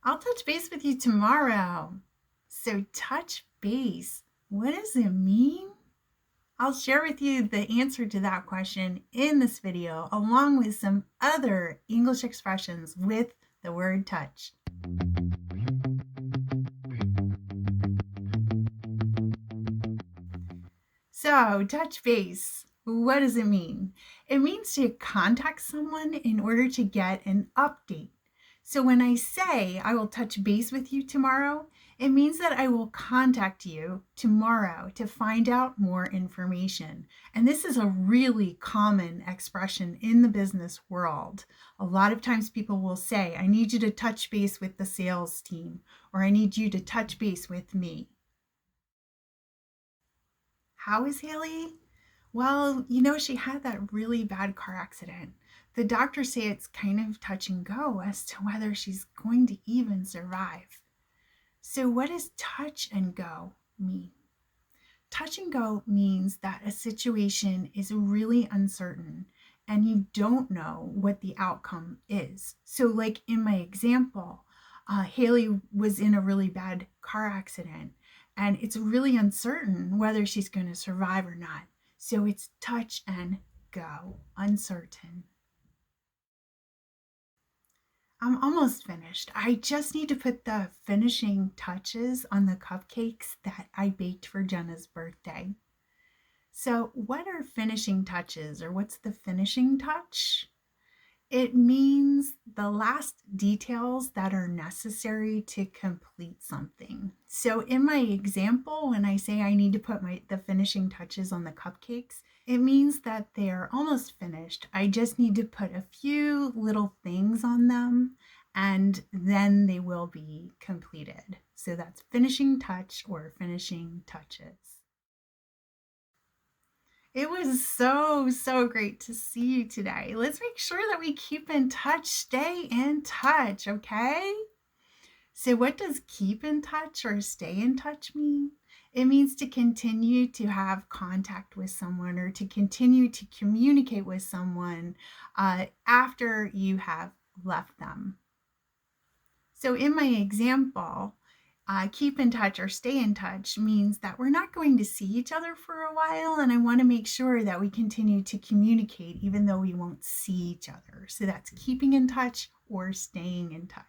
I'll touch base with you tomorrow. So touch base, what does it mean? I'll share with you the answer to that question in this video, along with some other English expressions with the word touch. So, touch base, what does it mean? It means to contact someone in order to get an update. So when I say I will touch base with you tomorrow, it means that I will contact you tomorrow to find out more information. And this is a really common expression in the business world. A lot of times people will say, I need you to touch base with the sales team, or I need you to touch base with me. How is Haley? Well, she had that really bad car accident. The doctors say it's kind of touch and go as to whether she's going to even survive. So what does touch and go mean? Touch and go means that a situation is really uncertain and you don't know what the outcome is. So like in my example, Haley was in a really bad car accident and it's really uncertain whether she's going to survive or not. So it's touch and go, uncertain. I'm almost finished. I just need to put the finishing touches on the cupcakes that I baked for Jenna's birthday. So what are finishing touches, or what's the finishing touch? It means the last details that are necessary to complete something. So in my example, when I say I need to put the finishing touches on the cupcakes, it means that they're almost finished. I just need to put a few little things on them and then they will be completed. So that's finishing touch or finishing touches. It was so great to see you today. Let's make sure that we keep in touch, stay in touch, okay? So what does keep in touch or stay in touch mean? It means to continue to have contact with someone or to continue to communicate with someone after you have left them. So in my example, keep in touch or stay in touch means that we're not going to see each other for a while, and I want to make sure that we continue to communicate even though we won't see each other. So that's keeping in touch or staying in touch.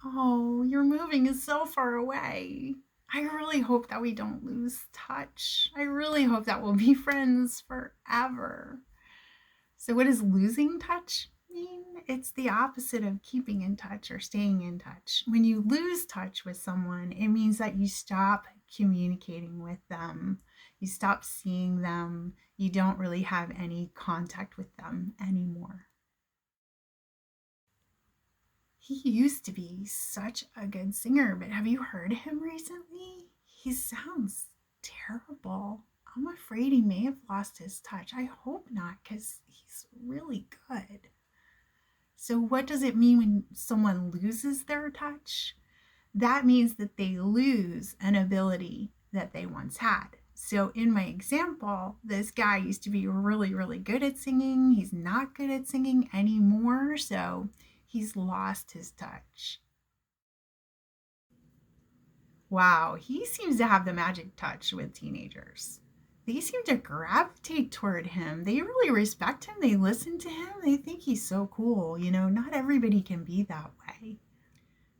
Oh, your moving is so far away. I really hope that we don't lose touch. I really hope that we'll be friends forever. So what does losing touch mean? It's the opposite of keeping in touch or staying in touch. When you lose touch with someone, it means that you stop communicating with them. You stop seeing them. You don't really have any contact with them anymore. He used to be such a good singer, but have you heard him recently? He sounds terrible. I'm afraid he may have lost his touch. I hope not, because he's really good. So what does it mean when someone loses their touch? That means that they lose an ability that they once had. So in my example, this guy used to be really good at singing. He's not good at singing anymore, so he's lost his touch. Wow, he seems to have the magic touch with teenagers. They seem to gravitate toward him. They really respect him. They listen to him. They think he's so cool. Not everybody can be that way.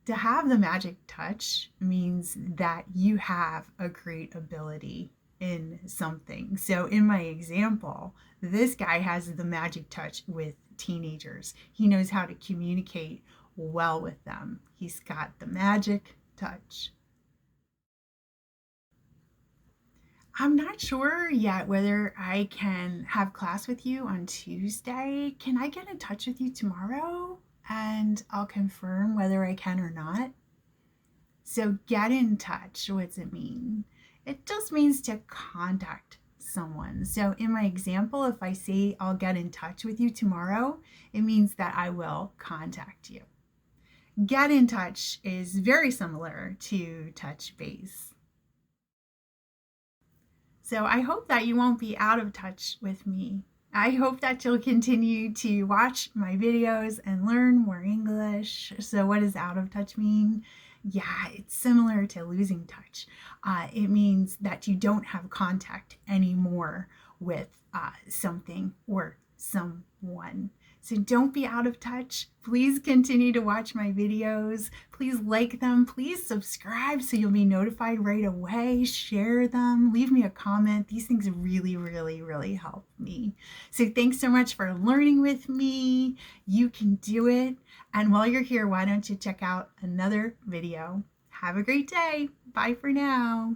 To have the magic touch means that you have a great ability in something. So in my example, this guy has the magic touch with teenagers. He knows how to communicate well with them. He's got the magic touch. I'm not sure yet whether I can have class with you on Tuesday. Can I get in touch with you tomorrow? And I'll confirm whether I can or not. So get in touch. What does it mean? It just means to contact someone. So in my example, if I say I'll get in touch with you tomorrow, it means that I will contact you. Get in touch is very similar to touch base. So I hope that you won't be out of touch with me I hope that you'll continue to watch my videos and learn more English. So, what does out of touch mean? Yeah, it's similar to losing touch. It means that you don't have contact anymore with something or someone. So don't be out of touch. Please continue to watch my videos. Please like them. Please subscribe so you'll be notified right away. Share them. Leave me a comment. These things really, really, really help me. So thanks so much for learning with me. You can do it. And while you're here, why don't you check out another video? Have a great day. Bye for now.